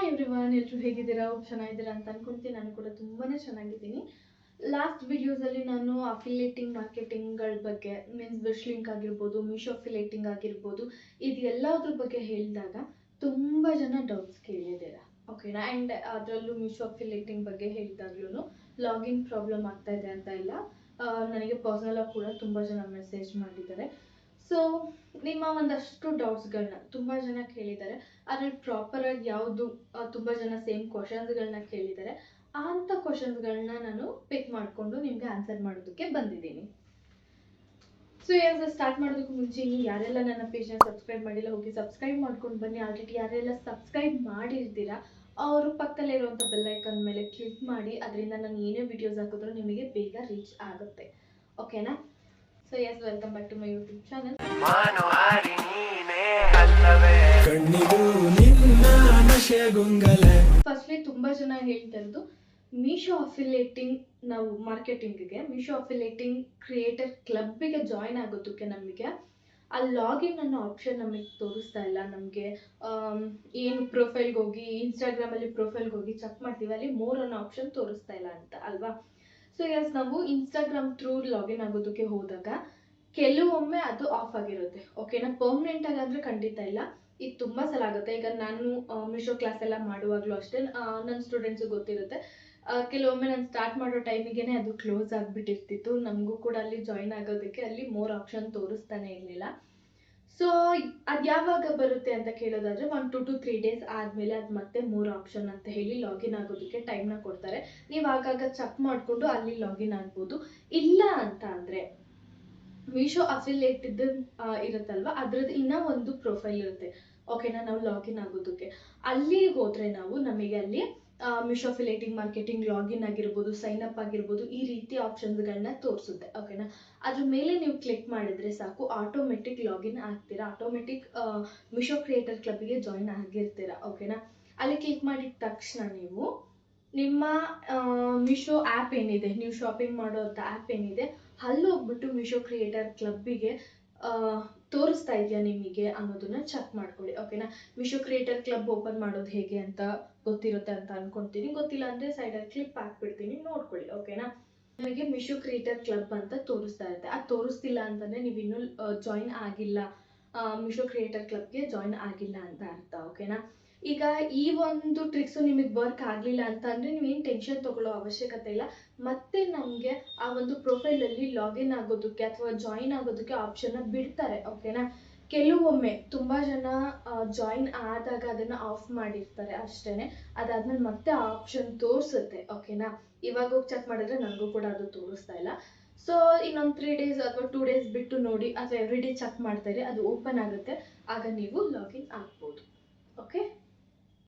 Hi everyone, ಎಲ್ಲರೂ ಹೇಗಿದ್ದೀರಾ? ಚೆನ್ನಾಗಿದ್ದೀರಾ ಅಂತ ಅನ್ಕೊಂತೀನಿ. ನಾನು ಕೂಡ ತುಂಬಾನೇ ಚೆನ್ನಾಗಿದ್ದೀನಿ. ಲಾಸ್ಟ್ ವಿಡಿಯೋಸಲ್ಲಿ ನಾನು ಅಫಿಲಿಯೇಟಿಂಗ್ ಮಾರ್ಕೆಟಿಂಗ್ಗಳ ಬಗ್ಗೆ ಮೀನ್ಸ್ ವಿಶ್ ಲಿಂಕ್ ಆಗಿರ್ಬೋದು, ಮೀಶೋ ಅಫಿಲಿಯೇಟಿಂಗ್ ಆಗಿರ್ಬೋದು, ಇದೆಲ್ಲದ್ರ ಬಗ್ಗೆ ಹೇಳಿದಾಗ ತುಂಬ ಜನ ಡೌಟ್ಸ್ ಕೇಳಿದ್ದೀರಾ. ಓಕೆನಾ? ಆ್ಯಂಡ್ ಅದರಲ್ಲೂ ಮೀಶೋ ಅಫಿಲಿಯೇಟಿಂಗ್ ಬಗ್ಗೆ ಹೇಳಿದಾಗ್ಲೂ ಲಾಗಿನ್ ಪ್ರಾಬ್ಲಮ್ ಆಗ್ತಾ ಇದೆ ಅಂತ ಎಲ್ಲ ನನಗೆ ಪರ್ಸ್ನಲಾಗಿ ಕೂಡ ತುಂಬ ಜನ ಮೆಸೇಜ್ ಮಾಡಿದ್ದಾರೆ. ಸೊ ನಿಮ್ಮ ಒಂದಷ್ಟು ಡೌಟ್ಸ್ಗಳನ್ನ ತುಂಬ ಜನ ಕೇಳಿದ್ದಾರೆ. ಅದ್ರಲ್ಲಿ ಪ್ರಾಪರಾಗಿ ಯಾವುದು ತುಂಬ ಜನ ಸೇಮ್ ಕ್ವಶನ್ಸ್ಗಳನ್ನ ಕೇಳಿದ್ದಾರೆ. ಅಂಥ ಕ್ವಶನ್ಸ್ಗಳನ್ನ ನಾನು ಪಿಕ್ ಮಾಡಿಕೊಂಡು ನಿಮಗೆ ಆನ್ಸರ್ ಮಾಡೋದಕ್ಕೆ ಬಂದಿದ್ದೀನಿ. ಸೊ ಈಗ ಸ್ಟಾರ್ಟ್ ಮಾಡೋದಕ್ಕೂ ಮುಂಚೆ ಯಾರೆಲ್ಲ ನನ್ನ ಪೇಜ್ನ ಸಬ್ಸ್ಕ್ರೈಬ್ ಮಾಡಿಲ್ಲ ಹೋಗಿ ಸಬ್ಸ್ಕ್ರೈಬ್ ಮಾಡ್ಕೊಂಡು ಬನ್ನಿ. ಆಲ್ರೆಡಿ ಯಾರೆಲ್ಲ ಸಬ್ಸ್ಕ್ರೈಬ್ ಮಾಡಿರ್ತೀರಾ ಅವರು ಪಕ್ಕದಲ್ಲೇ ಇರುವಂಥ ಬೆಲ್ ಐಕಾನ್ ಮೇಲೆ ಕ್ಲಿಕ್ ಮಾಡಿ. ಅದರಿಂದ ನಾನು ಏನೇ ವಿಡಿಯೋಸ್ ಹಾಕಿದ್ರು ನಿಮಗೆ ಬೇಗ ರೀಚ್ ಆಗುತ್ತೆ. ಓಕೆನಾ? So yes, welcome back to my YouTube channel. Firstly ತುಂಬ ಜನ ಹೇಳ್ತಾ ಇರೋದು ಮೀಶೋ ಅಫಿಲಿಯೇಟಿಂಗ್, ನಾವು ಮಾರ್ಕೆಟಿಂಗಿಗೆ ಮೀಶೋ ಅಫಿಲಿಯೇಟಿಂಗ್ ಕ್ರಿಯೇಟರ್ ಕ್ಲಬ್ಬಿಗೆ ಜಾಯ್ನ್ ಆಗೋದಕ್ಕೆ ನಮಗೆ ಆ ಲಾಗಿನ್ ಅನ್ನೋ ಆಪ್ಷನ್ ನಮಗೆ ತೋರಿಸ್ತಾ ಇಲ್ಲ. ನಮಗೆ ಏನು ಪ್ರೊಫೈಲ್ಗೆ ಹೋಗಿ ಇನ್ಸ್ಟಾಗ್ರಾಮಲ್ಲಿ ಪ್ರೊಫೈಲ್ಗೆ ಹೋಗಿ ಚೆಕ್ ಮಾಡ್ತೀವಿ, ಅಲ್ಲಿ ಮೋರ್ ಅನ್ನೋ ಆಪ್ಷನ್ ತೋರಿಸ್ತಾ ಇಲ್ಲ ಅಂತ ಅಲ್ವಾ? ಸೊ ಎಸ್, ನಾವು ಇನ್ಸ್ಟಾಗ್ರಾಮ್ ಥ್ರೂ ಲಾಗಿನ್ ಆಗೋದಕ್ಕೆ ಹೋದಾಗ ಕೆಲವೊಮ್ಮೆ ಅದು ಆಫ್ ಆಗಿರುತ್ತೆ. ಓಕೆನಾ? ಪರ್ಮನೆಂಟ್ ಆಗಾದ್ರೆ ಖಂಡಿತ ಇಲ್ಲ. ಇದು ತುಂಬ ಸಲ ಆಗುತ್ತೆ. ಈಗ ನಾನು ಮೀಶೋ ಕ್ಲಾಸ್ ಎಲ್ಲ ಮಾಡುವಾಗಲೂ ಅಷ್ಟೇ ನನ್ನ ಸ್ಟೂಡೆಂಟ್ಸು ಗೊತ್ತಿರುತ್ತೆ. ಕೆಲವೊಮ್ಮೆ ನಾನು ಸ್ಟಾರ್ಟ್ ಮಾಡೋ ಟೈಮಿಗೆ ಅದು ಕ್ಲೋಸ್ ಆಗಿಬಿಟ್ಟಿರ್ತಿತ್ತು. ನಮಗೂ ಕೂಡ ಅಲ್ಲಿ ಜಾಯಿನ್ ಆಗೋದಕ್ಕೆ ಅಲ್ಲಿ ಮೋರ್ ಆಪ್ಷನ್ ತೋರಿಸ್ತಾನೆ ಇರಲಿಲ್ಲ. ಸೊ ಅದು ಯಾವಾಗ ಬರುತ್ತೆ ಅಂತ ಕೇಳೋದಾದರೆ 1 to 3 days ಆದಮೇಲೆ ಅದು ಮತ್ತೆ ಮೋರ್ ಆಪ್ಷನ್ ಅಂತ ಹೇಳಿ ಲಾಗಿನ್ ಆಗೋದಕ್ಕೆ ಟೈಮ್ನ ಕೊಡ್ತಾರೆ. ನೀವು ಆಗಾಗ ಚೆಕ್ ಮಾಡಿಕೊಂಡು ಅಲ್ಲಿ ಲಾಗಿನ್ ಆಗ್ಬೋದು. ಇಲ್ಲ ಅಂತ ಅಂದರೆ ಮೀಶೋ ಅಫಿಲಿಯೇಟಿದ್ದು ಇರುತ್ತಲ್ವ, ಅದ್ರದ್ದು ಇನ್ನೂ ಒಂದು ಪ್ರೊಫೈಲ್ ಇರುತ್ತೆ. ಓಕೆನಾ? ನಾವು ಲಾಗಿನ್ ಆಗೋದಕ್ಕೆ ಅಲ್ಲಿ ಹೋದರೆ ನಮಗೆ ಅಲ್ಲಿ ಮೀಶೋ ಅಫಿಲಿಯೇಟಿಂಗ್ ಮಾರ್ಕೆಟಿಂಗ್ ಲಾಗಿನ್ ಆಗಿರ್ಬೋದು, ಸೈನ್ ಅಪ್ ಆಗಿರ್ಬೋದು, ಈ ರೀತಿ ಆಪ್ಷನ್ಸ್ಗಳನ್ನ ತೋರಿಸುತ್ತೆ. ಓಕೆನಾ? ಅದ್ರ ಮೇಲೆ ನೀವು ಕ್ಲಿಕ್ ಮಾಡಿದ್ರೆ ಸಾಕು, ಆಟೋಮೆಟಿಕ್ ಲಾಗಿನ್ ಆಗ್ತೀರಾ. ಆಟೋಮೆಟಿಕ್ ಮೀಶೋ ಕ್ರಿಯೇಟರ್ ಕ್ಲಬ್ಗೆ ಜಾಯಿನ್ ಆಗಿರ್ತೀರಾ. ಓಕೆನಾ? ಅಲ್ಲಿ ಕ್ಲಿಕ್ ಮಾಡಿದ ತಕ್ಷಣ ನೀವು ನಿಮ್ಮ ಮೀಶೋ ಆ್ಯಪ್ ಏನಿದೆ, ನೀವು ಶಾಪಿಂಗ್ ಮಾಡೋಂಥ ಆ್ಯಪ್ ಏನಿದೆ, ಅಲ್ಲಿ ಹೋಗ್ಬಿಟ್ಟು ಮೀಶೋ ಕ್ರಿಯೇಟರ್ ಕ್ಲಬ್ಬಿಗೆ ತೋರಿಸ್ತಾ ಇದೆಯಾ ನಿಮಗೆ ಅನ್ನೋದನ್ನ ಚೆಕ್ ಮಾಡ್ಕೊಳ್ಳಿ. ಓಕೆನಾ? ಮೀಶೋ ಕ್ರಿಯೇಟರ್ ಕ್ಲಬ್ ಓಪನ್ ಮಾಡೋದು ಹೇಗೆ ಅಂತ ಗೊತ್ತಿರುತ್ತೆ ಅಂತ ಅನ್ಕೊಂತೀನಿ. ಗೊತ್ತಿಲ್ಲ ಅಂದರೆ ಸೈಡಲ್ಲಿ ಕ್ಲಿಪ್ ಹಾಕ್ಬಿಡ್ತೀನಿ, ನೋಡ್ಕೊಳ್ಳಿ. ಓಕೆನಾ? ನಿಮಗೆ ಮೀಶೋ ಕ್ರಿಯೇಟರ್ ಕ್ಲಬ್ ಅಂತ ತೋರಿಸ್ತಾ ಇರುತ್ತೆ. ಅದು ತೋರಿಸ್ತಿಲ್ಲ ಅಂತಂದರೆ ನೀವು ಇನ್ನೂ ಜಾಯಿನ್ ಆಗಿಲ್ಲ, ಮೀಶೋ ಕ್ರಿಯೇಟರ್ ಕ್ಲಬ್ಗೆ ಜಾಯಿನ್ ಆಗಿಲ್ಲ ಅಂತ ಅರ್ಥ. ಓಕೆನಾ? ಈಗ ಈ ಒಂದು ಟ್ರಿಕ್ಸು ನಿಮಗೆ ವರ್ಕ್ ಆಗಲಿಲ್ಲ ಅಂತ ಅಂದರೆ ನೀವೇನು ಟೆನ್ಷನ್ ತೊಗೊಳ್ಳೋ ಅವಶ್ಯಕತೆ ಇಲ್ಲ. ಮತ್ತೆ ನಮಗೆ ಆ ಒಂದು ಪ್ರೊಫೈಲಲ್ಲಿ ಲಾಗಿನ್ ಆಗೋದಕ್ಕೆ ಅಥವಾ ಜಾಯಿನ್ ಆಗೋದಕ್ಕೆ ಆಪ್ಷನ್ನ ಬಿಡ್ತಾರೆ. ಓಕೆನಾ? ಕೆಲವೊಮ್ಮೆ ತುಂಬ ಜನ ಜಾಯಿನ್ ಆದಾಗ ಅದನ್ನು ಆಫ್ ಮಾಡಿರ್ತಾರೆ ಅಷ್ಟೇ. ಅದಾದ್ಮೇಲೆ ಮತ್ತೆ ಆ ಆಪ್ಷನ್ ತೋರಿಸುತ್ತೆ. ಓಕೆನಾ? ಇವಾಗ ಹೋಗಿ ಚೆಕ್ ಮಾಡಿದ್ರೆ ನನಗೂ ಕೂಡ ಅದು ತೋರಿಸ್ತಾ ಇಲ್ಲ. ಸೊ ಇನ್ನೊಂದು 3 days ಅಥವಾ 2 days ಬಿಟ್ಟು ನೋಡಿ, ಅಥವಾ ಎವ್ರಿ ಡೇ ಚೆಕ್ ಮಾಡ್ತಾರೆ, ಅದು ಓಪನ್ ಆಗುತ್ತೆ. ಆಗ ನೀವು ಲಾಗಿನ್ ಆಗ್ಬೋದು. ಓಕೆ?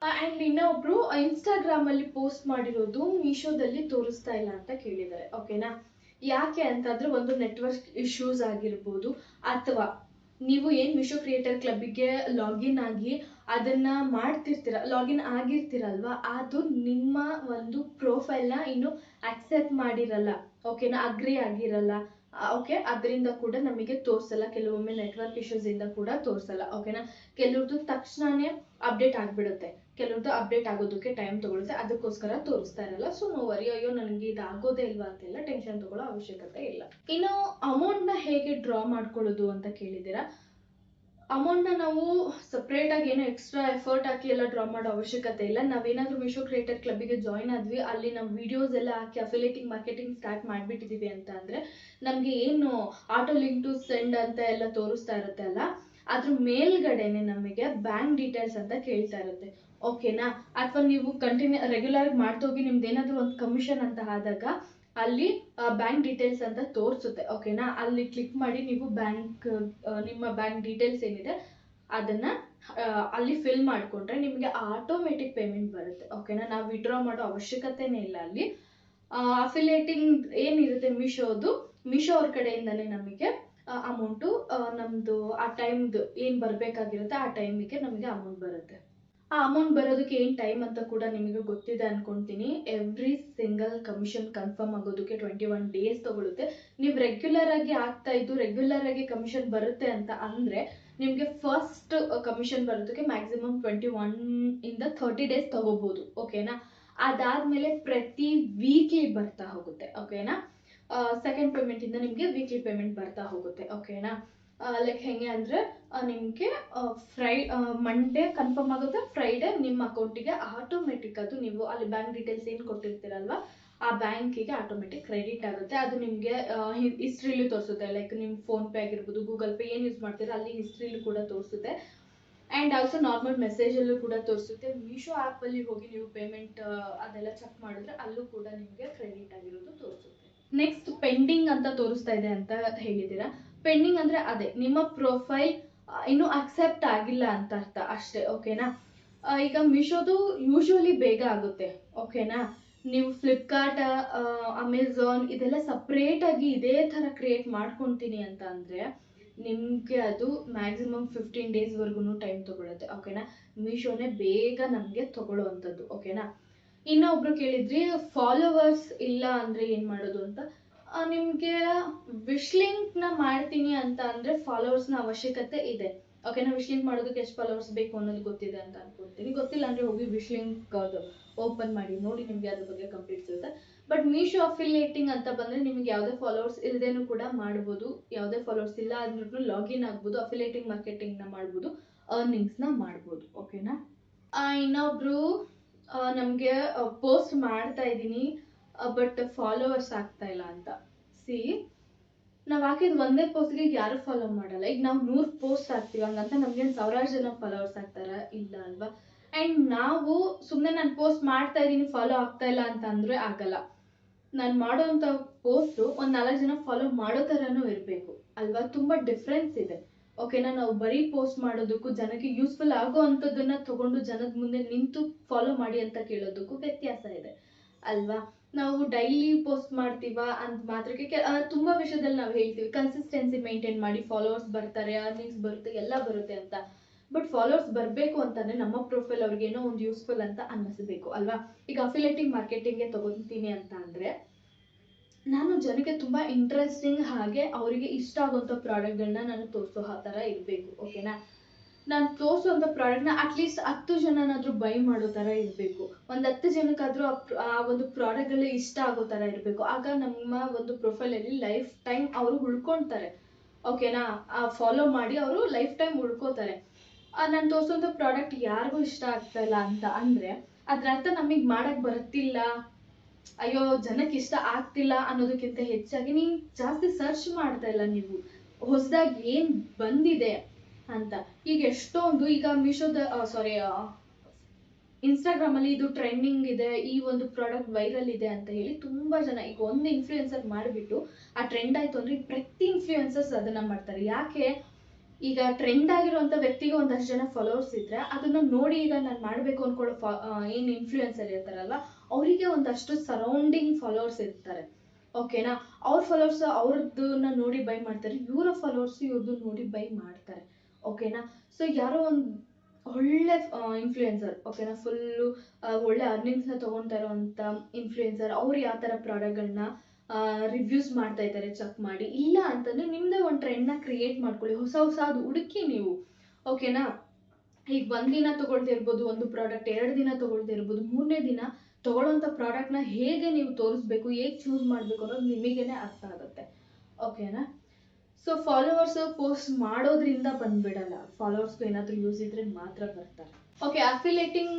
ಆ್ಯಂಡ್ ಇನ್ನೊಬ್ರು ಇನ್ಸ್ಟಾಗ್ರಾಮಲ್ಲಿ ಪೋಸ್ಟ್ ಮಾಡಿರೋದು ಮೀಶೋದಲ್ಲಿ ತೋರಿಸ್ತಾ ಇಲ್ಲ ಅಂತ ಕೇಳಿದ್ದಾರೆ. ಓಕೆನಾ? ಯಾಕೆ ಅಂತಂದರೆ ಒಂದು ನೆಟ್ವರ್ಕ್ ಇಶ್ಯೂಸ್ ಆಗಿರ್ಬೋದು, ಅಥವಾ ನೀವು ಏನು ಮೀಶೋ ಕ್ರಿಯೇಟರ್ ಕ್ಲಬ್ಬಿಗೆ ಲಾಗಿನ್ ಆಗಿ ಅದನ್ನು ಮಾಡ್ತಿರ್ತೀರ, ಲಾಗಿನ್ ಆಗಿರ್ತೀರಲ್ವ, ಅದು ನಿಮ್ಮ ಒಂದು ಪ್ರೊಫೈಲ್ನ ಇನ್ನೂ ಆಕ್ಸೆಪ್ಟ್ ಮಾಡಿರಲ್ಲ. ಓಕೆನಾ? ಅಗ್ರಿ ಆಗಿರಲ್ಲ. ಓಕೆ, ಅದರಿಂದ ಕೂಡ ನಮಗೆ ತೋರಿಸಲ್ಲ. ಕೆಲವೊಮ್ಮೆ ನೆಟ್ವರ್ಕ್ ಇಶ್ಯೂಸಿಂದ ಕೂಡ ತೋರಿಸಲ್ಲ. ಓಕೆನಾ? ಕೆಲವ್ರದ್ದು ತಕ್ಷಣವೇ ಅಪ್ಡೇಟ್ ಆಗಿಬಿಡುತ್ತೆ, ಕೆಲವ್ರದ್ದು ಅಪ್ಡೇಟ್ ಆಗೋದಕ್ಕೆ ಟೈಮ್ ತೊಗೊಳುತ್ತೆ, ಅದಕ್ಕೋಸ್ಕರ ತೋರಿಸ್ತಾ ಇರಲ್ಲ. ಸೊ ನೋ ವರಿ, ಅಯ್ಯೋ ನನಗೆ ಇದು ಆಗೋದೇ ಇಲ್ವಾ ಅಂತೆಲ್ಲ ಟೆನ್ಷನ್ ತೊಗೊಳ್ಳೋ ಅವಶ್ಯಕತೆ ಇಲ್ಲ. ಇನ್ನು ಅಮೌಂಟ್ನ ಹೇಗೆ ಡ್ರಾ ಮಾಡ್ಕೊಳ್ಳೋದು ಅಂತ ಕೇಳಿದ್ದೀರಾ. ಅಮೌಂಟ್ನ ನಾವು ಸಪ್ರೇಟಾಗಿ ಏನೋ ಎಕ್ಸ್ಟ್ರಾ ಎಫರ್ಟ್ ಹಾಕಿ ಎಲ್ಲ ಡ್ರಾ ಮಾಡೋ ಅವಶ್ಯಕತೆ ಇಲ್ಲ. ನಾವೇನಾದರೂ ಮೀಶೋ ಕ್ರಿಯೇಟರ್ ಕ್ಲಬ್ಬಿಗೆ ಜಾಯಿನ್ ಆದ್ವಿ, ಅಲ್ಲಿ ನಮ್ಮ ವಿಡಿಯೋಸ್ ಎಲ್ಲ ಹಾಕಿ ಅಫಿಲಿಯೇಟಿಂಗ್ ಮಾರ್ಕೆಟಿಂಗ್ ಸ್ಟಾರ್ಟ್ ಮಾಡಿಬಿಟ್ಟಿದ್ದೀವಿ ಅಂತ ಅಂದರೆ ನಮಗೆ ಏನು ಆಟೋ ಲಿಂಕ್ ಟು ಸೆಂಡ್ ಅಂತ ಎಲ್ಲ ತೋರಿಸ್ತಾ ಇರುತ್ತೆ ಅಲ್ಲ, ಅದ್ರ ಮೇಲ್ಗಡೆನೆ ನಮಗೆ ಬ್ಯಾಂಕ್ ಡೀಟೇಲ್ಸ್ ಅಂತ ಕೇಳ್ತಾ ಇರುತ್ತೆ. ಓಕೆನಾ? ಅಥವಾ ನೀವು ರೆಗ್ಯುಲರ್ ಮಾಡ್ತೋಗಿ ನಿಮ್ದು ಏನಾದರೂ ಒಂದು ಕಮಿಷನ್ ಅಂತ ಆದಾಗ ಅಲ್ಲಿ ಬ್ಯಾಂಕ್ ಡೀಟೇಲ್ಸ್ ಅಂತ ತೋರಿಸುತ್ತೆ. ಓಕೆನಾ? ಅಲ್ಲಿ ಕ್ಲಿಕ್ ಮಾಡಿ ನೀವು ನಿಮ್ಮ ಬ್ಯಾಂಕ್ ಡೀಟೇಲ್ಸ್ ಏನಿದೆ ಅದನ್ನು ಅಲ್ಲಿ ಫಿಲ್ ಮಾಡಿಕೊಂಡ್ರೆ ನಿಮಗೆ ಆಟೋಮೆಟಿಕ್ ಪೇಮೆಂಟ್ ಬರುತ್ತೆ. ಓಕೆನಾ? ನಾವು ವಿಡ್ರಾ ಮಾಡೋ ಅವಶ್ಯಕತೆನೇ ಇಲ್ಲ. ಅಲ್ಲಿ ಅಫಿಲಿಯೇಟಿಂಗ್ ಏನಿರುತ್ತೆ ಮೀಶೋ ಅವ್ರ ಕಡೆಯಿಂದನೇ ನಮಗೆ ಅಮೌಂಟು ನಮ್ಮದು ಆ ಟೈಮ್ದು ಏನು ಬರಬೇಕಾಗಿರುತ್ತೆ ಆ ಟೈಮಿಗೆ ನಮಗೆ ಅಮೌಂಟ್ ಬರುತ್ತೆ. ಆ ಅಮೌಂಟ್ ಬರೋದಕ್ಕೆ ಏನು ಟೈಮ್ ಅಂತ ಕೂಡ ನಿಮಗೆ ಗೊತ್ತಿದೆ ಅನ್ಕೊತೀನಿ. ಎವ್ರಿ ಸಿಂಗಲ್ ಕಮಿಷನ್ ಕನ್ಫರ್ಮ್ ಆಗೋದಕ್ಕೆ 21 days ತೊಗೊಳುತ್ತೆ. ನೀವು ರೆಗ್ಯುಲರ್ ಆಗಿ ಆಗ್ತಾ ಇದ್ದು ರೆಗ್ಯುಲರ್ ಆಗಿ ಕಮಿಷನ್ ಬರುತ್ತೆ ಅಂತ ಅಂದರೆ ನಿಮಗೆ ಫಸ್ಟ್ ಕಮಿಷನ್ ಬರೋದಕ್ಕೆ ಮ್ಯಾಕ್ಸಿಮಮ್ 21 ಇಂದ 30 ಡೇಸ್ ತಗೋಬಹುದು. ಓಕೆನಾ. ಅದಾದ್ಮೇಲೆ ಪ್ರತಿ ವೀಕ್ಲಿ ಬರ್ತಾ ಹೋಗುತ್ತೆ. ಓಕೆನಾ. ಸೆಕೆಂಡ್ ಪೇಮೆಂಟ್ ಇಂದ ನಿಮಗೆ ವೀಕ್ಲಿ ಪೇಮೆಂಟ್ ಬರ್ತಾ ಹೋಗುತ್ತೆ. ಓಕೆನಾ. ಲೈಕ್ ಹೆಂಗೆ ಅಂದ್ರೆ ನಿಮಗೆ ಮಂಡೇ ಕನ್ಫರ್ಮ್ ಆಗುತ್ತೆ, ಫ್ರೈಡೇ ನಿಮ್ಮ ಅಕೌಂಟಿಗೆ ಆಟೋಮೆಟಿಕ್ ಅದು ನೀವು ಅಲ್ಲಿ ಬ್ಯಾಂಕ್ ಡೀಟೇಲ್ಸ್ ಏನು ಕೊಟ್ಟಿರ್ತೀರಲ್ವಾ ಆ ಬ್ಯಾಂಕಿಗೆ ಆಟೋಮೆಟಿಕ್ ಕ್ರೆಡಿಟ್ ಆಗುತ್ತೆ. ಅದು ನಿಮಗೆ ಹಿಸ್ಟ್ರಿಲೂ ತೋರಿಸುತ್ತೆ. ಲೈಕ್ ನಿಮ್ಮ ಫೋನ್ ಪೇ ಆಗಿರ್ಬೋದು, ಗೂಗಲ್ ಪೇ ಏನು ಯೂಸ್ ಮಾಡ್ತೀರಾ ಅಲ್ಲಿ ಹಿಸ್ಟ್ರಿಲೂ ಕೂಡ ತೋರಿಸುತ್ತೆ. ಆ್ಯಂಡ್ ಆಲ್ಸೋ ನಾರ್ಮಲ್ ಮೆಸೇಜಲ್ಲೂ ಕೂಡ ತೋರಿಸುತ್ತೆ. ಮೀಶೋ ಆ್ಯಪಲ್ಲಿ ಹೋಗಿ ನೀವು ಪೇಮೆಂಟ್ ಅದೆಲ್ಲ ಚೆಕ್ ಮಾಡಿದ್ರೆ ಅಲ್ಲೂ ಕೂಡ ನಿಮಗೆ ಕ್ರೆಡಿಟ್ ಆಗಿರೋದು ತೋರಿಸುತ್ತೆ. ನೆಕ್ಸ್ಟ್ ಪೆಂಡಿಂಗ್ ಅಂತ ತೋರಿಸ್ತಾ ಇದೆ ಅಂತ ಹೇಳಿದ್ದೀರಾ. ಪೆಂಡಿಂಗ್ ಅಂದರೆ ಅದೇ ನಿಮ್ಮ ಪ್ರೊಫೈಲ್ ಇನ್ನೂ ಅಕ್ಸೆಪ್ಟ್ ಆಗಿಲ್ಲ ಅಂತ ಅರ್ಥ ಅಷ್ಟೇ. ಓಕೆನಾ. ಈಗ ಮೀಶೋದು ಯೂಶ್ವಲಿ ಬೇಗ ಆಗುತ್ತೆ. ಓಕೆನಾ. ನೀವು ಫ್ಲಿಪ್ಕಾರ್ಟ್, ಅಮೆಝಾನ್ ಇದೆಲ್ಲ ಸಪ್ರೇಟಾಗಿ ಇದೇ ಥರ ಕ್ರಿಯೇಟ್ ಮಾಡ್ಕೊತೀನಿ ಅಂತ ಅಂದರೆ ನಿಮಗೆ ಅದು ಮ್ಯಾಕ್ಸಿಮಮ್ 15 ಡೇಸ್ವರೆಗೂ ಟೈಮ್ ತೊಗೊಳುತ್ತೆ. ಓಕೆನಾ. ಮೀಶೋನೇ ಬೇಗ ನಮಗೆ ತೊಗೊಳ್ಳೋ ಅಂಥದ್ದು. ಓಕೆನಾ. ಇನ್ನೊಬ್ರು ಕೇಳಿದ್ರಿ ಫಾಲೋವರ್ಸ್ ಇಲ್ಲ ಅಂದರೆ ಏನು ಮಾಡೋದು ಅಂತ. ನಿಮಗೆ ವಿಶ್ ಲಿಂಕ್ನ ಮಾಡ್ತೀನಿ ಅಂತ ಅಂದರೆ ಫಾಲೋವರ್ಸ್ನ ಅವಶ್ಯಕತೆ ಇದೆ. ಓಕೆನಾ. ವಿಶ್ ಲಿಂಕ್ ಮಾಡೋದಕ್ಕೆ ಎಷ್ಟು ಫಾಲೋವರ್ಸ್ ಬೇಕು ಅನ್ನೋದು ಗೊತ್ತಿದೆ ಅಂತ ಅನ್ಕೊಳ್ತೀನಿ. ಗೊತ್ತಿಲ್ಲ ಅಂದರೆ ಹೋಗಿ ವಿಶ್ ಲಿಂಕ್ ಓಪನ್ ಮಾಡಿ ನೋಡಿ, ನಿಮಗೆ ಅದ್ರ ಬಗ್ಗೆ ಕಂಪ್ಲೀಟ್ ಸಿಗುತ್ತೆ. ಬಟ್ ಮೀಶೋ ಅಫಿಲಿಯೇಟಿಂಗ್ ಅಂತ ಬಂದರೆ ನಿಮಗೆ ಯಾವುದೇ ಫಾಲೋವರ್ಸ್ ಇಲ್ಲದೇನೂ ಕೂಡ ಮಾಡ್ಬೋದು. ಯಾವುದೇ ಫಾಲೋವರ್ಸ್ ಇಲ್ಲ ಅಂದ್ರೂ ಲಾಗಿನ್ ಆಗ್ಬೋದು, ಅಫಿಲಿಯೇಟಿಂಗ್ ಮಾರ್ಕೆಟಿಂಗ್ನ ಮಾಡ್ಬೋದು, ಅರ್ನಿಂಗ್ಸ್ನ ಮಾಡ್ಬೋದು. ಓಕೆನಾ. ಇನ್ನೊಬ್ರು ನಮಗೆ ಪೋಸ್ಟ್ ಮಾಡ್ತಾ ಇದ್ದೀನಿ ಬಟ್ ಫಾಲೋವರ್ಸ್ ಆಗ್ತಾ ಇಲ್ಲ ಅಂತ. ನಾವು ಹಾಕಿದ ಒಂದೇ ಪೋಸ್ಟ್ಗೆ ಯಾರು ಫಾಲೋ ಮಾಡಲ್ಲ. ಈಗ ನಾವು 100 ಪೋಸ್ಟ್ ಹಾಕ್ತೀವಿ ಹಂಗಂತ ನಮ್ಗೇನು ಸಾವಿರಾರು ಜನ ಫಾಲೋವರ್ಸ್ ಆಗ್ತಾರ? ಇಲ್ಲ ಅಲ್ವಾ. ಆ್ಯಂಡ್ ನಾವು ಸುಮ್ಮನೆ ನಾನು ಪೋಸ್ಟ್ ಮಾಡ್ತಾ ಇದ್ದೀನಿ ಫಾಲೋ ಆಗ್ತಾ ಇಲ್ಲ ಅಂತ ಅಂದರೆ ಆಗಲ್ಲ. ನಾನು ಮಾಡೋವಂಥ ಪೋಸ್ಟು ಒಂದು 4 ಜನ ಫಾಲೋ ಮಾಡೋ ಥರನೂ ಇರಬೇಕು ಅಲ್ವಾ. ತುಂಬ ಡಿಫ್ರೆನ್ಸ್ ಇದೆ. ಓಕೆನಾ. ನಾವು ಬರೀ ಪೋಸ್ಟ್ ಮಾಡೋದಕ್ಕೂ ಜನಕ್ಕೆ ಯೂಸ್ಫುಲ್ ಆಗೋ ಅಂಥದ್ದನ್ನು ತೊಗೊಂಡು ಜನದ ಮುಂದೆ ನಿಂತು ಫಾಲೋ ಮಾಡಿ ಅಂತ ಕೇಳೋದಕ್ಕೂ ವ್ಯತ್ಯಾಸ ಇದೆ ಅಲ್ವಾ. ನಾವು ಡೈಲಿ ಪೋಸ್ಟ್ ಮಾಡ್ತೀವಾ ಅಂತ ಮಾತ್ರಕ್ಕೆ ತುಂಬ ವಿಷಯದಲ್ಲಿ ನಾವು ಹೇಳ್ತೀವಿ ಕನ್ಸಿಸ್ಟೆನ್ಸಿ ಮೇಂಟೈನ್ ಮಾಡಿ, ಫಾಲೋವರ್ಸ್ ಬರ್ತಾರೆ, ಅರ್ನಿಂಗ್ಸ್ ಬರುತ್ತೆ, ಎಲ್ಲ ಬರುತ್ತೆ ಅಂತ. ಬಟ್ ಫಾಲೋವರ್ಸ್ ಬರಬೇಕು ಅಂತಂದರೆ ನಮ್ಮ ಪ್ರೊಫೈಲ್ ಅವ್ರಿಗೇನೋ ಒಂದು ಯೂಸ್ಫುಲ್ ಅಂತ ಅನ್ನಿಸ್ಬೇಕು ಅಲ್ವಾ. ಈಗ ಅಫಿಲಿಯೇಟಿಂಗ್ ಮಾರ್ಕೆಟಿಂಗ್ಗೆ ತೊಗೊತೀನಿ ಅಂತ ಅಂದರೆ ನಾನು ಜನಕ್ಕೆ ತುಂಬ ಇಂಟ್ರೆಸ್ಟಿಂಗ್ ಹಾಗೆ ಅವರಿಗೆ ಇಷ್ಟ ಆಗುವಂಥ ಪ್ರಾಡಕ್ಟ್ಗಳನ್ನ ನಾನು ತೋರಿಸೋ ಆ ಥರ ಇರಬೇಕು. ಓಕೆನಾ. ನಾನು ತೋರಿಸುವಂಥ ಪ್ರಾಡಕ್ಟ್ನ ಅಟ್ಲೀಸ್ಟ್ 10 ಜನನಾದರೂ ಬೈ ಮಾಡೋ ಥರ ಇರಬೇಕು. ಒಂದು 10 ಜನಕ್ಕಾದರೂ ಆ ಒಂದು ಪ್ರಾಡಕ್ಟ್ಗಳು ಇಷ್ಟ ಆಗೋ ಥರ ಇರಬೇಕು. ಆಗ ನಮ್ಮ ಒಂದು ಪ್ರೊಫೈಲಲ್ಲಿ ಲೈಫ್ ಟೈಮ್ ಅವರು ಉಳ್ಕೊಳ್ತಾರೆ. ಓಕೆನಾ. ಫಾಲೋ ಮಾಡಿ ಅವರು ಲೈಫ್ ಟೈಮ್ ಉಳ್ಕೋತಾರೆ. ನಾನು ತೋರಿಸುವಂಥ ಪ್ರಾಡಕ್ಟ್ ಯಾರಿಗೂ ಇಷ್ಟ ಆಗ್ತಾ ಇಲ್ಲ ಅಂತ ಅಂದರೆ ಅದ್ರ ಅರ್ಥ ನಮಗೆ ಮಾಡೋಕ್ಕೆ ಬರ್ತಿಲ್ಲ, ಅಯ್ಯೋ ಜನಕ್ಕೆ ಇಷ್ಟ ಆಗ್ತಿಲ್ಲ ಅನ್ನೋದಕ್ಕಿಂತ ಹೆಚ್ಚಾಗಿ ನೀವು ಜಾಸ್ತಿ ಸರ್ಚ್ ಮಾಡ್ತಾ ಇಲ್ಲ, ನೀವು ಹೊಸದಾಗಿ ಏನು ಬಂದಿದೆ ಅಂತ. ಈಗ ಎಷ್ಟೊಂದು ಈಗ ಮೀಶೋದ ಇನ್ಸ್ಟಾಗ್ರಾಮಲ್ಲಿ ಇದು ಟ್ರೆಂಡಿಂಗ್ ಇದೆ, ಈ ಒಂದು ಪ್ರಾಡಕ್ಟ್ ವೈರಲ್ ಇದೆ ಅಂತ ಹೇಳಿ ತುಂಬ ಜನ ಈಗ ಒಂದು ಇನ್ಫ್ಲೂಯೆನ್ಸರ್ ಮಾಡಿಬಿಟ್ಟು ಆ ಟ್ರೆಂಡ್ ಆಯಿತು ಅಂದರೆ ಪ್ರತಿ ಇನ್ಫ್ಲೂಯೆನ್ಸರ್ಸ್ ಅದನ್ನು ಮಾಡ್ತಾರೆ. ಯಾಕೆ? ಈಗ ಟ್ರೆಂಡ್ ಆಗಿರುವಂಥ ವ್ಯಕ್ತಿಗೆ ಒಂದಷ್ಟು ಜನ ಫಾಲೋವರ್ಸ್ ಇದ್ದರೆ ಅದನ್ನು ನೋಡಿ ಈಗ ನಾನು ಮಾಡಬೇಕು ಅಂದ್ಕೊಳ್ಳೋ ಏನು ಇನ್ಫ್ಲೂಯೆನ್ಸರ್ ಇರ್ತಾರಲ್ವ ಅವರಿಗೆ ಒಂದಷ್ಟು ಸರೌಂಡಿಂಗ್ ಫಾಲೋವರ್ಸ್ ಇರ್ತಾರೆ. ಓಕೆನಾ. ಅವ್ರ ಫಾಲೋವರ್ಸ್ ಅವ್ರದ್ದನ್ನ ನೋಡಿ ಬೈ ಮಾಡ್ತಾರೆ, ಇವರ ಫಾಲೋವರ್ಸ್ ಇವ್ರದ್ದು ನೋಡಿ ಬೈ ಮಾಡ್ತಾರೆ. ಓಕೆನಾ. ಸೊ ಯಾರೋ ಒಂದು ಒಳ್ಳೆ ಇನ್ಫ್ಲೂಯೆನ್ಸರ್, ಓಕೆನಾ, ಫುಲ್ಲು ಒಳ್ಳೆ ಅರ್ನಿಂಗ್ಸ್ನ ತೊಗೊಳ್ತಾ ಇರೋವಂಥ ಇನ್ಫ್ಲೂಯೆನ್ಸರ್, ಅವ್ರು ಯಾವ ಥರ ಪ್ರಾಡಕ್ಟ್ಗಳನ್ನ ರಿವ್ಯೂಸ್ ಮಾಡ್ತಾ ಇದ್ದಾರೆ ಚೆಕ್ ಮಾಡಿ. ಇಲ್ಲ ಅಂತಂದರೆ ನಿಮ್ಮದೇ ಒಂದು ಟ್ರೆಂಡ್ನ ಕ್ರಿಯೇಟ್ ಮಾಡ್ಕೊಳ್ಳಿ, ಹೊಸದು ಹುಡುಕಿ ನೀವು. ಓಕೆನಾ. ಈಗ 1 ದಿನ ತೊಗೊಳ್ತಿರ್ಬೋದು ಒಂದು ಪ್ರಾಡಕ್ಟ್, 2 ದಿನ ತೊಗೊಳ್ತಿರ್ಬೋದು, 3ನೇ ದಿನ ತೊಗೊಳ್ಳೋಂಥ ಪ್ರಾಡಕ್ಟ್ನ ಹೇಗೆ ನೀವು ತೋರಿಸ್ಬೇಕು, ಹೇಗೆ ಚೂಸ್ ಮಾಡಬೇಕು ಅನ್ನೋದು ನಿಮಗೇನೆ ಅರ್ಥ ಆಗುತ್ತೆ. ಓಕೆನಾ. ಸೊ ಫಾಲೋವರ್ಸ್ ಪೋಸ್ಟ್ ಮಾಡೋದ್ರಿಂದ ಬಂದ್ಬಿಡಲ್ಲ, ಫಾಲೋವರ್ಸ್ಗೂ ಏನಾದರೂ ಯೂಸ್ ಇದ್ರೆ ಮಾತ್ರ ಬರ್ತಾರೆ. ಓಕೆ. ಅಫಿಲಿಯೇಟಿಂಗ್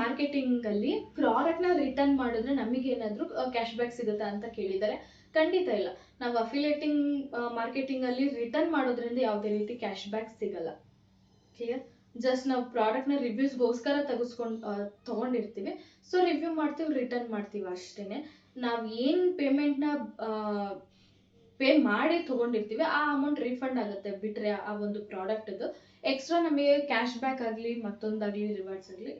ಮಾರ್ಕೆಟಿಂಗಲ್ಲಿ ಪ್ರಾಡಕ್ಟ್ನ ರಿಟರ್ನ್ ಮಾಡಿದ್ರೆ ನಮಗೇನಾದರೂ ಕ್ಯಾಶ್ ಬ್ಯಾಕ್ ಸಿಗುತ್ತಾ ಅಂತ ಕೇಳಿದ್ದಾರೆ. ಖಂಡಿತ ಇಲ್ಲ. ನಾವು ಅಫಿಲಿಯೇಟಿಂಗ್ ಮಾರ್ಕೆಟಿಂಗಲ್ಲಿ ರಿಟರ್ನ್ ಮಾಡೋದ್ರಿಂದ ಯಾವುದೇ ರೀತಿ ಕ್ಯಾಶ್ ಬ್ಯಾಕ್ ಸಿಗಲ್ಲ. ಕ್ಲಿಯರ್. ಜಸ್ಟ್ ನಾವು ಪ್ರಾಡಕ್ಟ್ನ ರಿವ್ಯೂಸ್ಗೋಸ್ಕರ ತೊಗೊಂಡಿರ್ತೀವಿ, ಸೊ ರಿವ್ಯೂ ಮಾಡ್ತೀವಿ, ರಿಟರ್ನ್ ಮಾಡ್ತೀವಿ ಅಷ್ಟೇ. ನಾವು ಏನು ಪೇಮೆಂಟ್ನ ಪೇ ಮಾಡಿ ತೊಗೊಂಡಿರ್ತೀವಿ ಆ ಅಮೌಂಟ್ ರೀಫಂಡ್ ಆಗುತ್ತೆ ಬಿಟ್ಟರೆ ಆ ಒಂದು ಪ್ರಾಡಕ್ಟದು ಎಕ್ಸ್ಟ್ರಾ ನಮಗೆ ಕ್ಯಾಶ್ ಬ್ಯಾಕ್ ಆಗಲಿ ಮತ್ತೊಂದಾಗಲಿ ರಿವಾರ್ಡ್ಸ್ ಆಗಲಿ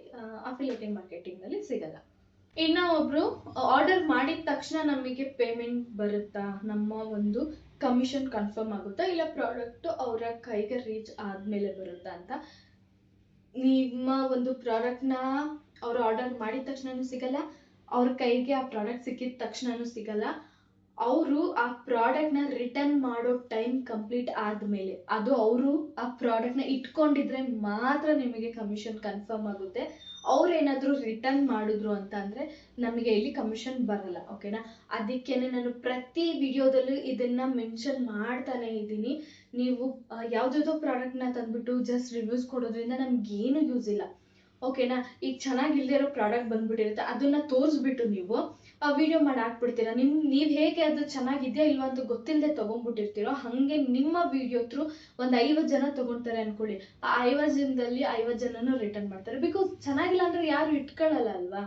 ಅಫಿಲಿಯೇಟಿಂಗ್ ಮಾರ್ಕೆಟಿಂಗಲ್ಲಿ ಸಿಗಲ್ಲ. ಇನ್ನು ಒಬ್ಬರು ಆರ್ಡರ್ ಮಾಡಿದ ತಕ್ಷಣ ನಮಗೆ ಪೇಮೆಂಟ್ ಬರುತ್ತಾ, ನಮ್ಮ ಒಂದು ಕಮಿಷನ್ ಕನ್ಫರ್ಮ್ ಆಗುತ್ತಾ, ಇಲ್ಲ ಪ್ರಾಡಕ್ಟು ಅವರ ಕೈಗೆ ರೀಚ್ ಆದಮೇಲೆ ಬರುತ್ತಾ ಅಂತ. ನಿಮ್ಮ ಒಂದು ಪ್ರಾಡಕ್ಟ್ನ ಅವರು ಆರ್ಡರ್ ಮಾಡಿದ ತಕ್ಷಣವೂ ಸಿಗಲ್ಲ, ಅವ್ರ ಕೈಗೆ ಆ ಪ್ರಾಡಕ್ಟ್ ಸಿಕ್ಕಿದ ತಕ್ಷಣವೂ ಸಿಗಲ್ಲ. ಅವರು ಆ ಪ್ರಾಡಕ್ಟ್ನ ರಿಟರ್ನ್ ಮಾಡೋ ಟೈಮ್ ಕಂಪ್ಲೀಟ್ ಆದಮೇಲೆ, ಅದು ಅವರು ಆ ಪ್ರಾಡಕ್ಟ್ನ ಇಟ್ಕೊಂಡಿದ್ರೆ ಮಾತ್ರ ನಿಮಗೆ ಕಮಿಷನ್ ಕನ್ಫರ್ಮ್ ಆಗುತ್ತೆ. ಅವ್ರು ಏನಾದರೂ ರಿಟರ್ನ್ ಮಾಡಿದ್ರು ಅಂತ ಅಂದರೆ ನಮಗೆ ಇಲ್ಲಿ ಕಮಿಷನ್ ಬರಲ್ಲ. ಓಕೆನಾ? ಅದಕ್ಕೇನೆ ನಾನು ಪ್ರತಿ ವಿಡಿಯೋದಲ್ಲೂ ಇದನ್ನು ಮೆನ್ಷನ್ ಮಾಡ್ತಾನೆ ಇದ್ದೀನಿ. ನೀವು ಯಾವುದಾದ್ರೂ ಪ್ರಾಡಕ್ಟ್ನ ತಂದುಬಿಟ್ಟು ಜಸ್ಟ್ ರಿವ್ಯೂಸ್ ಕೊಡೋದ್ರಿಂದ ನಮಗೇನು ಯೂಸ್ ಇಲ್ಲ. ಓಕೆನಾ? ಈಗ ಚೆನ್ನಾಗಿಲ್ಲದೆ ಇರೋ ಪ್ರಾಡಕ್ಟ್ ಬಂದ್ಬಿಟ್ಟಿರುತ್ತೆ, ಅದನ್ನು ತೋರಿಸ್ಬಿಟ್ಟು ನೀವು ವಿಡಿಯೋ ಮಾಡಿ ಹಾಕ್ಬಿಡ್ತೀರಾ. ನೀವು ಹೇಗೆ ಅದು ಚೆನ್ನಾಗಿದೆಯಾ ಇಲ್ವಾ ಅಂತ ಗೊತ್ತಿಲ್ಲದೆ ತೊಗೊಂಡ್ಬಿಟ್ಟಿರ್ತೀರೋ, ಹಾಗೆ ನಿಮ್ಮ ವಿಡಿಯೋ ಥ್ರೂ ಒಂದು 50 ಜನ ತೊಗೊಳ್ತಾರೆ ಅಂದ್ಕೊಳ್ಳಿ. ಆ 50 ಜನದಲ್ಲಿ 50 ಜನನೂ ರಿಟರ್ನ್ ಮಾಡ್ತಾರೆ. ಬಿಕಾಸ್ ಚೆನ್ನಾಗಿಲ್ಲ ಅಂದರೆ ಯಾರು ಇಟ್ಕೊಳ್ಳಲ್ಲ ಅಲ್ವಾ?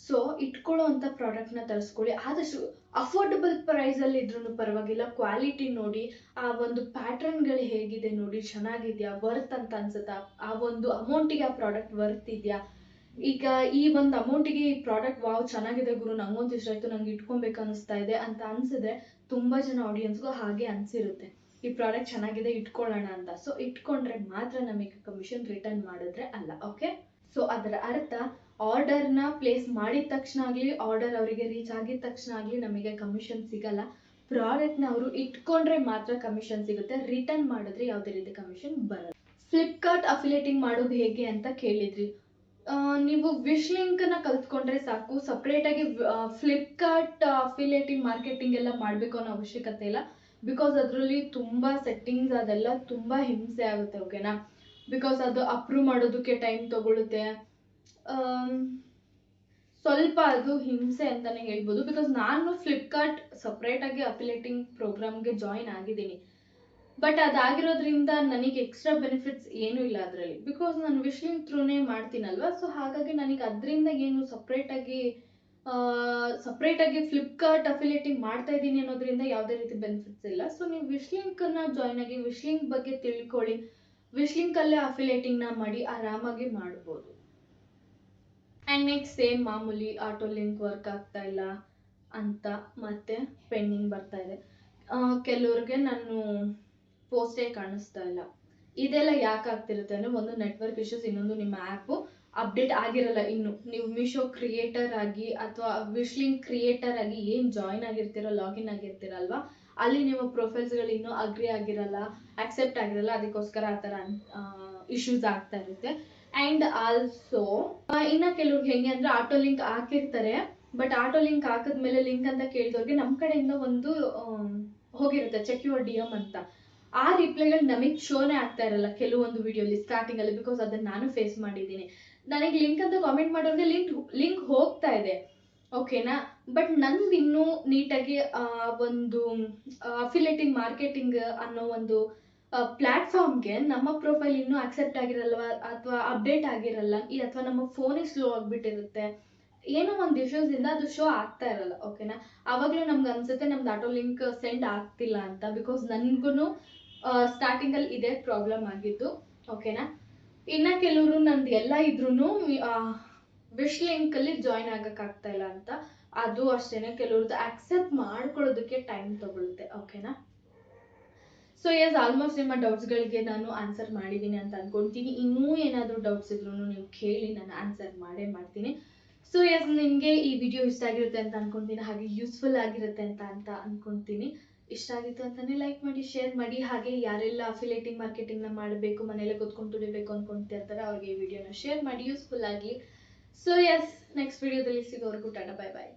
ಸೊ ಇಟ್ಕೊಳ್ಳೋ ಅಂಥ ಪ್ರಾಡಕ್ಟ್ನ ತರಿಸ್ಕೊಳ್ಳಿ. ಆದಷ್ಟು ಅಫೋರ್ಡಬಲ್ ಪ್ರೈಸಲ್ಲಿ ಇದ್ರೂ ಪರವಾಗಿಲ್ಲ, ಕ್ವಾಲಿಟಿ ನೋಡಿ, ಆ ಒಂದು ಪ್ಯಾಟ್ರನ್ಗಳು ಹೇಗಿದೆ ನೋಡಿ, ಚೆನ್ನಾಗಿದೆಯಾ, ವರ್ತ್ ಅಂತ ಅನ್ಸುತ್ತಾ, ಆ ಒಂದು ಅಮೌಂಟಿಗೆ ಆ ಪ್ರಾಡಕ್ಟ್ ವರ್ತ್ ಇದೆಯಾ. ಈಗ ಈ ಒಂದು ಅಮೌಂಟಿಗೆ ಈ ಪ್ರಾಡಕ್ಟ್ ವಾವ್ ಚೆನ್ನಾಗಿದೆ ಗುರು, ನಂಗಂತೂ ಇಷ್ಟ ಆಯಿತು, ನಂಗೆ ಇಟ್ಕೊಬೇಕು ಅನಿಸ್ತಾ ಇದೆ ಅಂತ ಅನ್ಸಿದ್ರೆ ತುಂಬ ಜನ ಆಡಿಯನ್ಸ್ಗೂ ಹಾಗೆ ಅನಿಸಿರುತ್ತೆ, ಈ ಪ್ರಾಡಕ್ಟ್ ಚೆನ್ನಾಗಿದೆ ಇಟ್ಕೊಳ್ಳೋಣ ಅಂತ. ಸೊ ಇಟ್ಕೊಂಡ್ರೆ ಮಾತ್ರ ನಮಗೆ ಕಮಿಷನ್, ರಿಟರ್ನ್ ಮಾಡಿದ್ರೆ ಅಲ್ಲ. ಓಕೆ? ಸೊ ಅದರ ಅರ್ಥ ಆರ್ಡರ್ನ ಪ್ಲೇಸ್ ಮಾಡಿದ ತಕ್ಷಣ ಆಗಲಿ, ಆರ್ಡರ್ ಅವರಿಗೆ ರೀಚ್ ಆಗಿದ ತಕ್ಷಣ ಆಗಲಿ ನಮಗೆ ಕಮಿಷನ್ ಸಿಗಲ್ಲ. ಪ್ರಾಡಕ್ಟ್ನ ಅವರು ಇಟ್ಕೊಂಡ್ರೆ ಮಾತ್ರ ಕಮಿಷನ್ ಸಿಗುತ್ತೆ. ರಿಟರ್ನ್ ಮಾಡಿದ್ರೆ ಯಾವುದೇ ರೀತಿ ಕಮಿಷನ್ ಬರಲ್ಲ. ಫ್ಲಿಪ್ಕಾರ್ಟ್ ಅಫಿಲಿಯೇಟಿಂಗ್ ಮಾಡೋದು ಹೇಗೆ ಅಂತ ಕೇಳಿದ್ರಿ. ನೀವು ವಿಶ್ ಲಿಂಕ್ನ ಕಲ್ತ್ಕೊಂಡ್ರೆ ಸಾಕು. ಸಪ್ರೇಟಾಗಿ ಫ್ಲಿಪ್ಕಾರ್ಟ್ ಅಫಿಲಿಯೇಟಿಂಗ್ ಮಾರ್ಕೆಟಿಂಗ್ ಎಲ್ಲ ಮಾಡಬೇಕು ಅನ್ನೋ ಅವಶ್ಯಕತೆ ಇಲ್ಲ. ಬಿಕಾಸ್ ಅದರಲ್ಲಿ ತುಂಬ ಸೆಟ್ಟಿಂಗ್ಸ್ ಅದೆಲ್ಲ ತುಂಬ ಹಿಂಸೆ ಆಗುತ್ತೆ. ಓಕೆನಾ? ಬಿಕಾಸ್ ಅದು ಅಪ್ರೂವ್ ಮಾಡೋದಕ್ಕೆ ಟೈಮ್ ತಗೊಳುತ್ತೆ. ಸ್ವಲ್ಪ ಅದು ಹಿಂಸೆ ಅಂತಲೇ ಹೇಳ್ಬೋದು. ಬಿಕಾಸ್ ನಾನು ಫ್ಲಿಪ್ಕಾರ್ಟ್ ಸಪ್ರೇಟಾಗಿ ಅಫಿಲಿಯೇಟಿಂಗ್ ಪ್ರೋಗ್ರಾಮ್ಗೆ ಜಾಯಿನ್ ಆಗಿದ್ದೀನಿ. ಬಟ್ ಅದಾಗಿರೋದ್ರಿಂದ ನನಗೆ ಎಕ್ಸ್ಟ್ರಾ ಬೆನಿಫಿಟ್ಸ್ ಏನೂ ಇಲ್ಲ ಅದರಲ್ಲಿ. ಬಿಕಾಸ್ ನಾನು ವಿಶ್ ಲಿಂಕ್ ಥ್ರೂನೇ ಮಾಡ್ತೀನಲ್ವ. ಸೊ ಹಾಗಾಗಿ ನನಗೆ ಅದರಿಂದ ಏನು ಸಪ್ರೇಟಾಗಿ ಫ್ಲಿಪ್ಕಾರ್ಟ್ ಅಫಿಲಿಯೇಟಿಂಗ್ ಮಾಡ್ತಾ ಇದ್ದೀನಿ ಅನ್ನೋದ್ರಿಂದ ಯಾವುದೇ ರೀತಿ ಬೆನಿಫಿಟ್ಸ್ ಇಲ್ಲ. ಸೊ ನೀವು ವಿಶ್ ಲಿಂಕನ್ನು ಜಾಯ್ನ್ ಆಗಿ ವಿಶ್ ಲಿಂಕ್ ಬಗ್ಗೆ ತಿಳ್ಕೊಳ್ಳಿ. ವಿಶ್ ಲಿಂಕಲ್ಲೇ ಅಫಿಲಿಯೇಟಿಂಗ್ನ ಮಾಡಿ ಆರಾಮಾಗಿ ಮಾಡ್ಬೋದು. ಆ್ಯಂಡ್ ನೆಕ್ಸ್ಟ್ ಸೇಮ್ ಮಾಮೂಲಿ ಆಟೋ ಲಿಂಕ್ ವರ್ಕ್ ಆಗ್ತಾ ಇಲ್ಲ ಅಂತ ಮತ್ತೆ ಪೆಂಡಿಂಗ್ ಬರ್ತಾ ಇದೆ. ಕೆಲವ್ರಿಗೆ ನಾನು ಪೋಸ್ಟೇ ಕಾಣಿಸ್ತಾ ಇಲ್ಲ. ಇದೆಲ್ಲ ಯಾಕೆ ಆಗ್ತಿರುತ್ತೆ ಅಂದರೆ, ಒಂದು ನೆಟ್ವರ್ಕ್ ಇಶ್ಯೂಸ್, ಇನ್ನೊಂದು ನಿಮ್ಮ ಆ್ಯಪು ಅಪ್ಡೇಟ್ ಆಗಿರಲ್ಲ. ಇನ್ನು ನೀವು ಮೀಶೋ ಕ್ರಿಯೇಟರ್ ಆಗಿ ಅಥವಾ ವಿಶ್ ಲಿಂಕ್ ಕ್ರಿಯೇಟರ್ ಆಗಿ ಏನು ಜಾಯ್ನ್ ಆಗಿರ್ತೀರೋ, ಲಾಗಿನ್ ಆಗಿರ್ತೀರಲ್ವ, ಅಲ್ಲಿ ನಿಮ್ಮ ಪ್ರೊಫೈಲ್ಸ್ಗಳು ಇನ್ನೂ ಅಗ್ರಿ ಆಗಿರಲ್ಲ, ಆಕ್ಸೆಪ್ಟ್ ಆಗಿರಲ್ಲ. ಅದಕ್ಕೋಸ್ಕರ ಆ ಥರ ಇಶ್ಯೂಸ್ ಆಗ್ತಾ ಇರುತ್ತೆ. ಆ್ಯಂಡ್ ಆಲ್ಸೋ ಇನ್ನು ಕೆಲವ್ರಿಗೆ ಹೆಂಗೆ ಅಂದರೆ, ಆಟೋ ಲಿಂಕ್ ಹಾಕಿರ್ತಾರೆ, ಬಟ್ ಆಟೋ ಲಿಂಕ್ ಹಾಕಿದ್ಮೇಲೆ ಲಿಂಕ್ ಅಂತ ಕೇಳಿದವ್ರಿಗೆ ನಮ್ಮ ಕಡೆಯಿಂದ ಒಂದು ಹೋಗಿರುತ್ತೆ ಚೆಕ್ ಯುವರ್ ಡಿ ಎಮ್ ಅಂತ. ಆ ರಿಪ್ಲೈಗಳು ನಮಗೆ ಶೋನೇ ಆಗ್ತಾ ಇರಲ್ಲ ಕೆಲವೊಂದು ವಿಡಿಯೋಲಿ ಸ್ಟಾರ್ಟಿಂಗಲ್ಲಿ. ಬಿಕಾಸ್ ಅದನ್ನು ನಾನು ಫೇಸ್ ಮಾಡಿದ್ದೀನಿ. ನನಗೆ ಲಿಂಕ್ ಅಂತ ಕಾಮೆಂಟ್ ಮಾಡೋರಿಗೆ ಲಿಂಕ್ ಹೋಗ್ತಾ ಇದೆ. ಓಕೆನಾ? ಬಟ್ ನಂದು ಇನ್ನೂ ನೀಟಾಗಿ ಒಂದು ಅಫಿಲಿಯೇಟಿಂಗ್ ಮಾರ್ಕೆಟಿಂಗ್ ಅನ್ನೋ ಒಂದು ಪ್ಲ್ಯಾಟ್ಫಾರ್ಮ್ಗೆ ನಮ್ಮ ಪ್ರೊಫೈಲ್ ಇನ್ನೂ ಅಕ್ಸೆಪ್ಟ್ ಆಗಿರಲ್ವ, ಅಥವಾ ಅಪ್ಡೇಟ್ ಆಗಿರಲ್ಲ, ಅಥವಾ ನಮ್ಮ ಫೋನೇ ಸ್ಲೋ ಆಗಿಬಿಟ್ಟಿರುತ್ತೆ, ಏನೋ ಒಂದು ಇಶ್ಯೂಸಿಂದ ಅದು ಶೋ ಆಗ್ತಾ ಇರಲ್ಲ. ಓಕೆನಾ? ಆವಾಗಲೂ ನಮ್ಗೆ ಅನ್ಸುತ್ತೆ ನಮ್ದು ಆಟೋ ಲಿಂಕ್ ಸೆಂಡ್ ಆಗ್ತಿಲ್ಲ ಅಂತ. ಬಿಕಾಸ್ ನನಗೂ ಸ್ಟಾರ್ಟಿಂಗಲ್ಲಿ ಇದೇ ಪ್ರಾಬ್ಲಮ್ ಆಗಿದ್ದು. ಓಕೆನಾ? ಇನ್ನು ಕೆಲವರು ನಂದು ಎಲ್ಲ ಇದ್ರೂ ವಿಶ್ ಲಿಂಕಲ್ಲಿ ಜಾಯ್ನ್ ಆಗೋಕ್ಕಾಗ್ತಾ ಇಲ್ಲ ಅಂತ. ಅದು ಅಷ್ಟೇ, ಕೆಲವ್ರದ್ದು ಆಕ್ಸೆಪ್ಟ್ ಮಾಡ್ಕೊಳ್ಳೋದಕ್ಕೆ ಟೈಮ್ ತಗೊಳುತ್ತೆ. ಓಕೆನಾ? ಸೊ ಎಸ್, ಆಲ್ಮೋಸ್ಟ್ ನಿಮ್ಮ ಡೌಟ್ಸ್ಗಳಿಗೆ ನಾನು ಆನ್ಸರ್ ಮಾಡಿದ್ದೀನಿ ಅಂತ ಅಂದ್ಕೊಳ್ತೀನಿ. ಇನ್ನೂ ಏನಾದರೂ ಡೌಟ್ಸ್ ಇದ್ರೂ ನೀವು ಕೇಳಿ, ನಾನು ಆನ್ಸರ್ ಮಾಡೇ ಮಾಡ್ತೀನಿ. ಸೊ ಎಸ್, ನಿಮಗೆ ಈ ವಿಡಿಯೋ ಇಷ್ಟ ಆಗಿರುತ್ತೆ ಅಂತ ಅಂದ್ಕೊಳ್ತೀನಿ, ಹಾಗೆ ಯೂಸ್ಫುಲ್ ಆಗಿರುತ್ತೆ ಅಂತ ಅಂದ್ಕೊಳ್ತೀನಿ. ಇಷ್ಟ ಆಗಿತ್ತು ಅಂತಲೇ ಲೈಕ್ ಮಾಡಿ, ಶೇರ್ ಮಾಡಿ. ಹಾಗೆ ಯಾರೆಲ್ಲ ಅಫಿಲಿಯೇಟಿಂಗ್ ಮಾರ್ಕೆಟಿಂಗ್ನ ಮಾಡಬೇಕು, ಮನೆಯಲ್ಲೇ ಕೂತ್ಕೊಂಡು ದುಡಿಬೇಕು ಅಂದ್ಕೊಳ್ತಿರ್ತಾರೆ, ಅವ್ರಿಗೆ ಈ ವಿಡಿಯೋನ ಶೇರ್ ಮಾಡಿ, ಯೂಸ್ಫುಲ್ ಆಗಲಿ. ಸೊ ಎಸ್, ನೆಕ್ಸ್ಟ್ ವಿಡಿಯೋದಲ್ಲಿ ಸಿಗೋವರೆಗೂ ಟಾಟಾ, ಬೈ ಬಾಯ್.